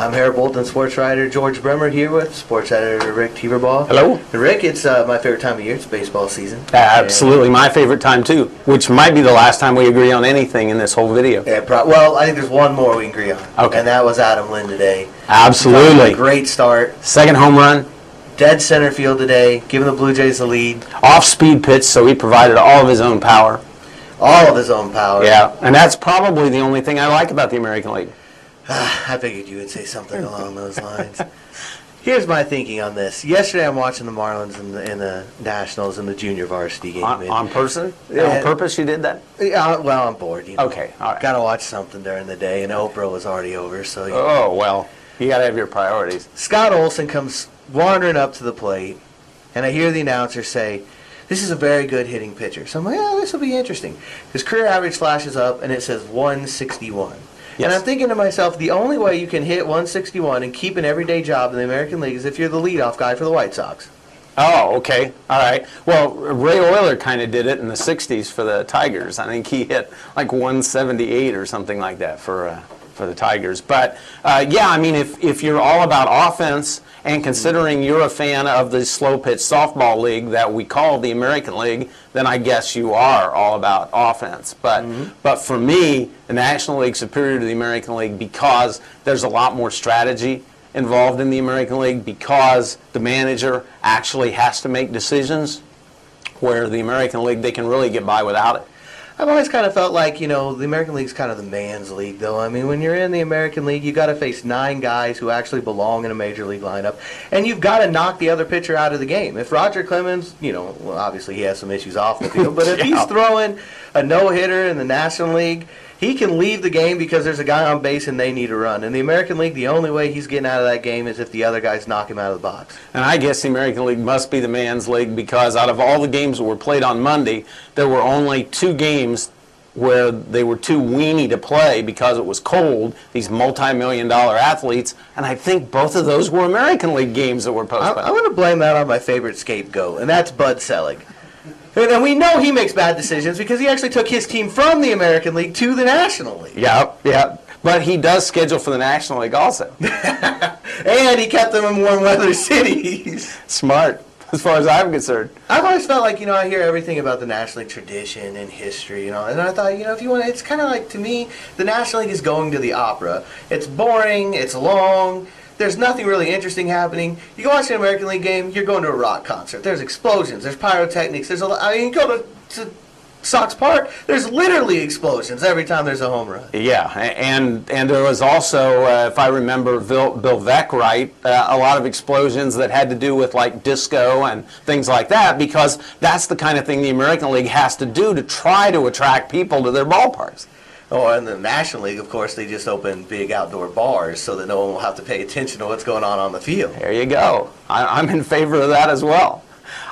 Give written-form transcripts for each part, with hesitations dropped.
I'm Herald Bulletin sports writer George Bremer here with sports editor Rick Teverbaugh. Hello. And Rick, it's my favorite time of year. It's baseball season. Absolutely, my favorite time too, which might be the last time we agree on anything in this whole video. Yeah, well, I think there's one more we can agree on. Okay. And that was Adam Lynn today. Absolutely. Great start. Second home run. Dead center field today, giving the Blue Jays the lead. Off-speed pitch, so he provided all of his own power. All of his own power. Yeah, and that's probably the only thing I like about the American League. I figured you would say something along those lines. Here's my thinking on this. Yesterday I'm watching the Marlins and the Nationals in the junior varsity game. On purpose you did that? Well, I'm bored. Okay, all right. Got to watch something during the day, and Oprah was already over. So. Oh, well, you got to have your priorities. Scott Olson comes wandering up to the plate, and I hear the announcer say, "This is a very good hitting pitcher." So I'm like, "Oh, this will be interesting." His career average flashes up, and it says 161. Yes. And I'm thinking to myself, the only way you can hit 161 and keep an everyday job in the American League is if you're the leadoff guy for the White Sox. Oh, okay. All right. Well, Ray Oyler kind of did it in the 60s for the Tigers. I think he hit like 178 or something like that for the Tigers. But, yeah, I mean, if you're all about offense, and considering you're a fan of the slow-pitch softball league that we call the American League, then I guess you are all about offense. But for me, the National League is superior to the American League because there's a lot more strategy involved in the American League, because the manager actually has to make decisions, where the American League, they can really get by without it. I've always kind of felt like, the American League's kind of the man's league, though. I mean, when you're in the American League, you got to face 9 guys who actually belong in a major league lineup, and you've got to knock the other pitcher out of the game. If Roger Clemens, well, obviously he has some issues off the field, but if he's throwing a no-hitter in the National League, he can leave the game because there's a guy on base and they need a run. In the American League, the only way he's getting out of that game is if the other guys knock him out of the box. And I guess the American League must be the man's league, because out of all the games that were played on Monday, there were only 2 games where they were too weeny to play because it was cold, these multi-million-dollar athletes, and I think both of those were American League games that were postponed. I'm going to blame that on my favorite scapegoat, and that's Bud Selig. And we know he makes bad decisions because he actually took his team from the American League to the National League. Yeah. But he does schedule for the National League also. And he kept them in warm weather cities. Smart, as far as I'm concerned. I've always felt like, I hear everything about the National League tradition and history, and I thought, if you want to, it's kind of like, to me, the National League is going to the opera. It's boring, it's long, there's nothing really interesting happening. You go watch an American League game, you're going to a rock concert. There's explosions, there's pyrotechnics, you go to Sox Park, there's literally explosions every time there's a home run. Yeah, and there was also, if I remember Bill Veeck right, a lot of explosions that had to do with like disco and things like that, because that's the kind of thing the American League has to do to try to attract people to their ballparks. Oh, and the National League, of course, they just open big outdoor bars so that no one will have to pay attention to what's going on the field. There you go. I'm in favor of that as well.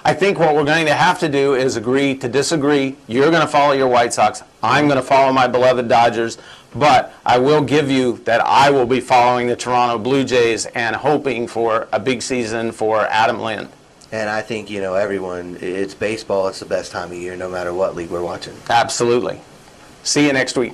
I think what we're going to have to do is agree to disagree. You're going to follow your White Sox. I'm going to follow my beloved Dodgers. But I will give you that I will be following the Toronto Blue Jays and hoping for a big season for Adam Lynn. And I think, everyone, it's baseball. It's the best time of year no matter what league we're watching. Absolutely. See you next week.